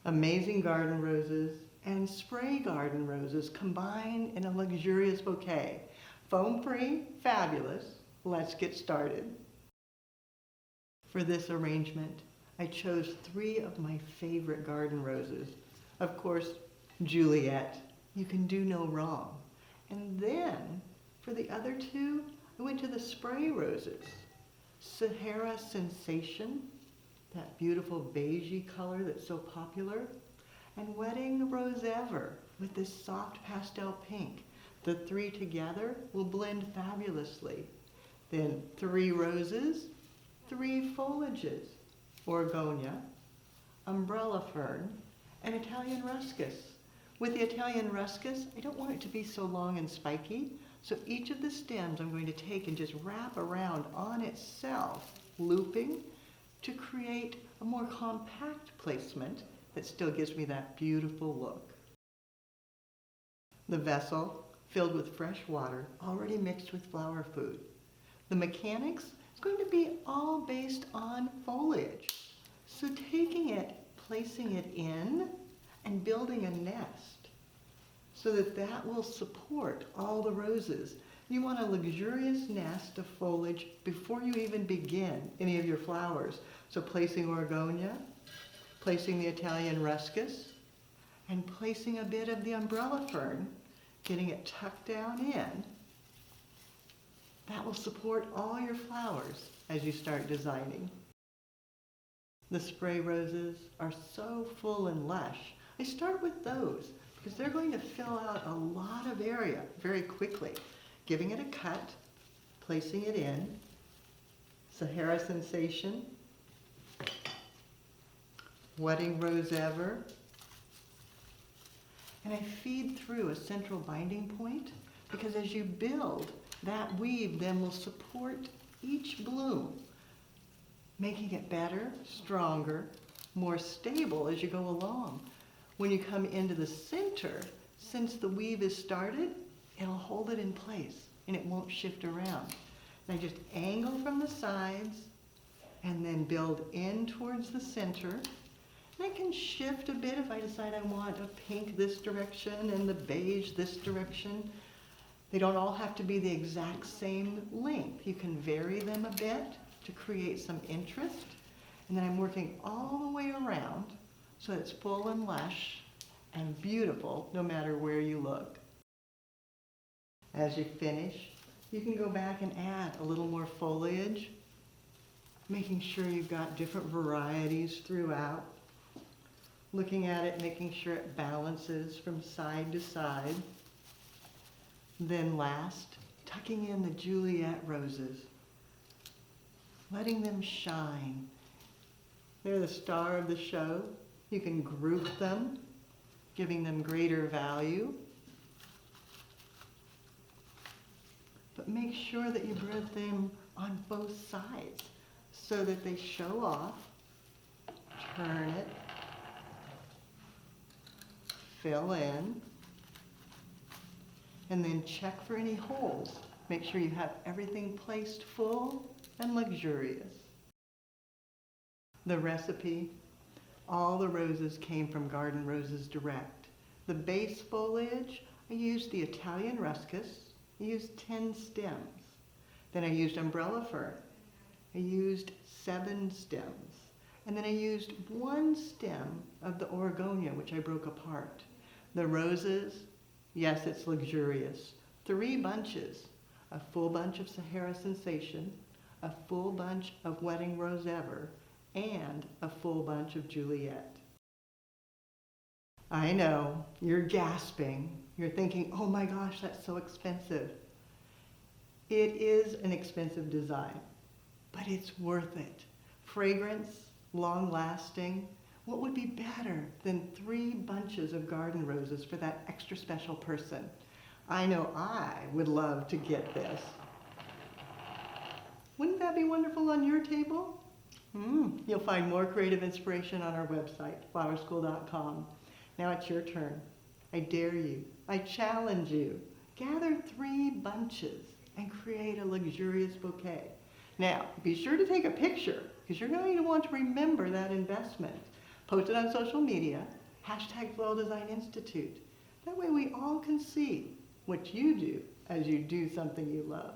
Amazing garden roses and spray garden roses combined in a luxurious bouquet. Foam-free, fabulous. Let's get started. For this arrangement, I chose 3 of my favorite garden roses. Of course, Juliet, you can do no wrong. And then, for the other 2, I went to the spray roses. Sahara Sensation, that beautiful beigey color that's so popular, and Wedding Rose Ever with this soft pastel pink. The 3 together will blend fabulously. Then 3 roses, 3 foliages, Orgonia, umbrella fern, and Italian ruscus. With the Italian ruscus, I don't want it to be so long and spiky, so each of the stems I'm going to take and just wrap around on itself, looping, to create a more compact placement that still gives me that beautiful look. The vessel filled with fresh water, already mixed with flower food. The mechanics is going to be all based on foliage. So taking it, placing it in, and building a nest so that that will support all the roses. You want a luxurious nest of foliage before you even begin any of your flowers. So placing Orgonia, placing the Italian ruscus, and placing a bit of the umbrella fern, getting it tucked down in. That will support all your flowers as you start designing. The spray roses are so full and lush. I start with those because they're going to fill out a lot of area very quickly. Giving it a cut, placing it in, Sahara Sensation, Wedding Rose Ever, and I feed through a central binding point because as you build, that weave then will support each bloom, making it better, stronger, more stable as you go along. When you come into the center, since the weave is started, it'll hold it in place and it won't shift around. And I just angle from the sides and then build in towards the center. And I can shift a bit if I decide I want a pink this direction and the beige this direction. They don't all have to be the exact same length. You can vary them a bit to create some interest. And then I'm working all the way around so it's full and lush and beautiful no matter where you look. As you finish, you can go back and add a little more foliage, making sure you've got different varieties throughout. Looking at it, making sure it balances from side to side. Then last, tucking in the Juliet roses, letting them shine. They're the star of the show. You can group them, giving them greater value. But make sure that you put them on both sides so that they show off. Turn it, fill in, and then check for any holes. Make sure you have everything placed full and luxurious. The recipe, all the roses came from Garden Roses Direct. The base foliage, I used the Italian ruscus. I used 10 stems. Then I used umbrella fern. I used 7 stems. And then I used 1 stem of the Orgonia, which I broke apart. The roses, yes, it's luxurious. 3 bunches, a full bunch of Sahara Sensation, a full bunch of Wedding Rose Ever, and a full bunch of Juliet. I know, you're gasping. You're thinking, oh my gosh, that's so expensive. It is an expensive design, but it's worth it. Fragrance, long-lasting. What would be better than 3 bunches of garden roses for that extra special person? I know I would love to get this. Wouldn't that be wonderful on your table? You'll find more creative inspiration on our website, flowerschool.com. Now it's your turn. I dare you. I challenge you. Gather 3 bunches and create a luxurious bouquet. Now, be sure to take a picture because you're going to want to remember that investment. Post it on social media, hashtag Floral Design Institute. That way we all can see what you do as you do something you love.